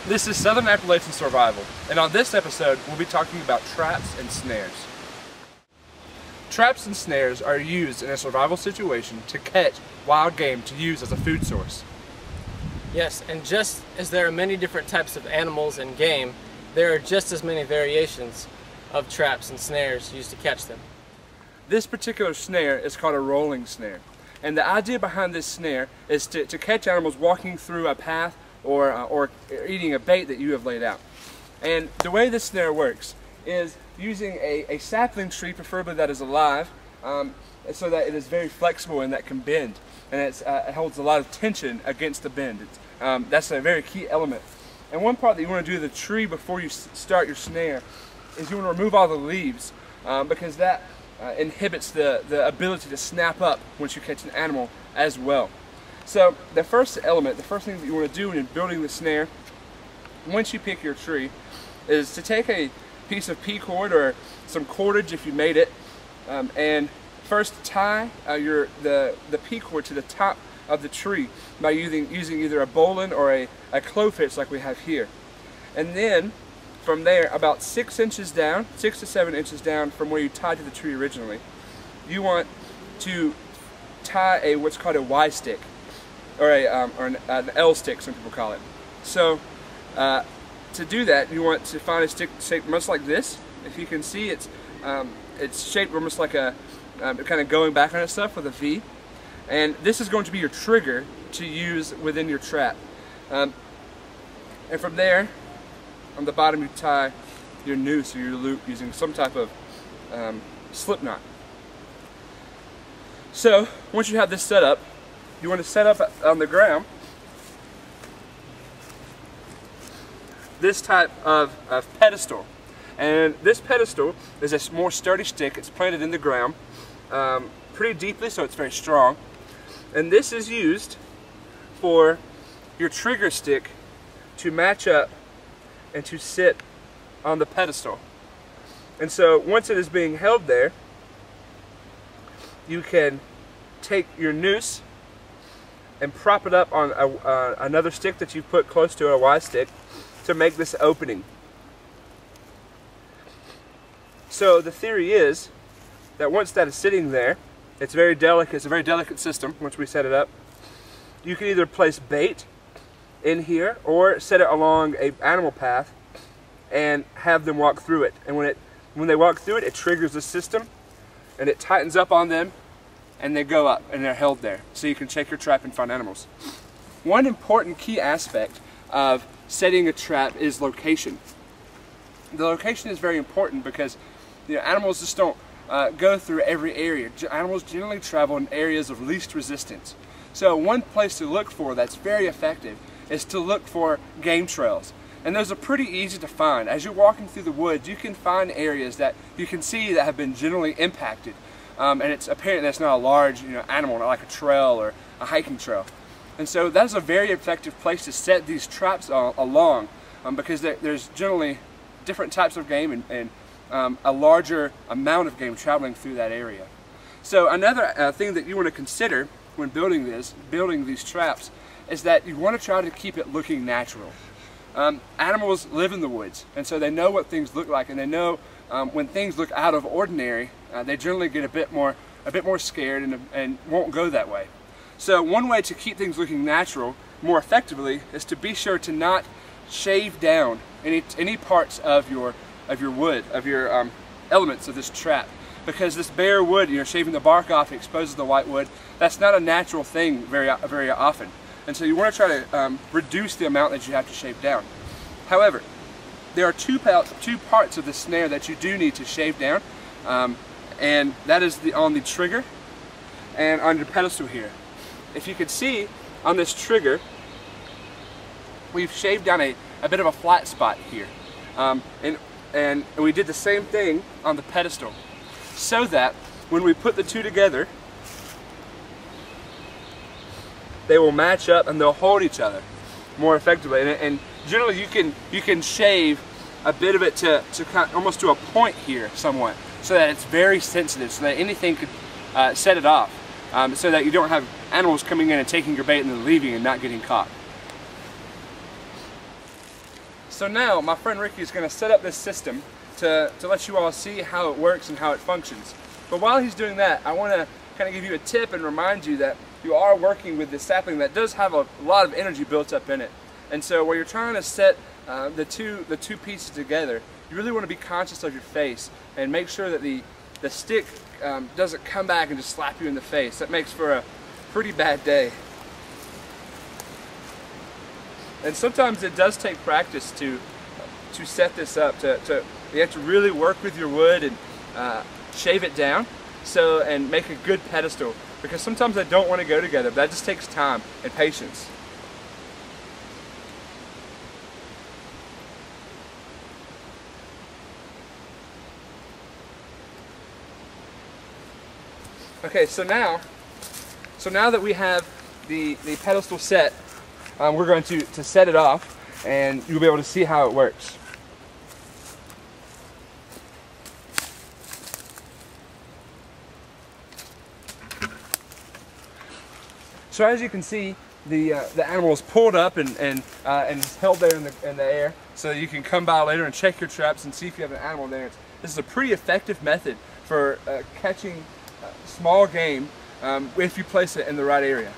This is Southern Appalachian Survival, and on this episode we'll be talking about traps and snares. Traps and snares are used in a survival situation to catch wild game to use as a food source. Yes, and just as there are many different types of animals and game, there are just as many variations of traps and snares used to catch them. This particular snare is called a rolling snare, and the idea behind this snare is to catch animals walking through a path or eating a bait that you have laid out. And the way this snare works is using a sapling tree, preferably that is alive, so that it is very flexible and that can bend, and it holds a lot of tension against the bend. That's a very key element. And one part that you want to do to the tree before you start your snare is you want to remove all the leaves, because that inhibits the ability to snap up once you catch an animal as well. So the first element, the first thing that you want to do when you're building the snare, once you pick your tree, is to take a piece of pea cord or some cordage if you made it, and first tie the pea cord to the top of the tree by using either a bowline or a clove-hitch like we have here. And then from there, about 6 inches down, 6 to 7 inches down from where you tied to the tree originally, you want to tie what's called a Y stick, or an L stick, some people call it. So to do that, you want to find a stick shaped much like this. If you can see, it's shaped almost like a kind of going back on itself with a V. And this is going to be your trigger to use within your trap. And from there, on the bottom, you tie your noose or your loop using some type of slip knot. So once you have this set up, you want to set up on the ground this type of pedestal. And this pedestal is a more sturdy stick. It's planted in the ground pretty deeply, so it's very strong. And this is used for your trigger stick to match up and to sit on the pedestal. And so once it is being held there, you can take your noose and prop it up on another stick that you've put close to a Y stick to make this opening. So the theory is that once that is sitting there, it's very delicate. It's a very delicate system once we set it up. You can either place bait in here or set it along an animal path and have them walk through it. And when they walk through it, it triggers the system and it tightens up on them, and they go up and they're held there, so you can check your trap and find animals. One important key aspect of setting a trap is location. The location is very important because animals just don't go through every area. Animals generally travel in areas of least resistance. So one place to look for that's very effective is to look for game trails. And those are pretty easy to find. As you're walking through the woods, you can find areas that you can see that have been generally impacted. And it's apparent that's not a large animal, not like a trail or a hiking trail. And so that's a very effective place to set these traps along, because there's generally different types of game and a larger amount of game traveling through that area. So another thing that you want to consider when building these traps is that you want to try to keep it looking natural. Animals live in the woods, and so they know what things look like, and they know when things look out of ordinary, they generally get a bit more scared and won't go that way. So one way to keep things looking natural more effectively is to be sure to not shave down any parts of your wood, of your elements of this trap, because this bare wood, shaving the bark off exposes the white wood. That's not a natural thing very often, and so you want to try to reduce the amount that you have to shave down. However, there are two parts of the snare that you do need to shave down, and that is on the trigger and on your pedestal here. If you can see on this trigger, we've shaved down a bit of a flat spot here, and we did the same thing on the pedestal, so that when we put the two together, they will match up and they'll hold each other more effectively. And generally you can shave a bit of it to almost to a point here somewhat, so that it's very sensitive, so that anything could set it off, so that you don't have animals coming in and taking your bait and then leaving and not getting caught. So now my friend Ricky is going to set up this system to let you all see how it works and how it functions. But while he's doing that, I want to kind of give you a tip and remind you that you are working with this sapling that does have a lot of energy built up in it. And so while you're trying to set the two pieces together, you really want to be conscious of your face and make sure that the stick doesn't come back and just slap you in the face. That makes for a pretty bad day. And sometimes it does take practice to set this up. You have to really work with your wood and shave it down and make a good pedestal, because sometimes they don't want to go together, but that just takes time and patience. Okay, so now that we have the pedestal set, we're going to set it off, and you'll be able to see how it works. So as you can see, the animal is pulled up and held there in the air, so you can come by later and check your traps and see if you have an animal there. This is a pretty effective method for catching small game if you place it in the right area.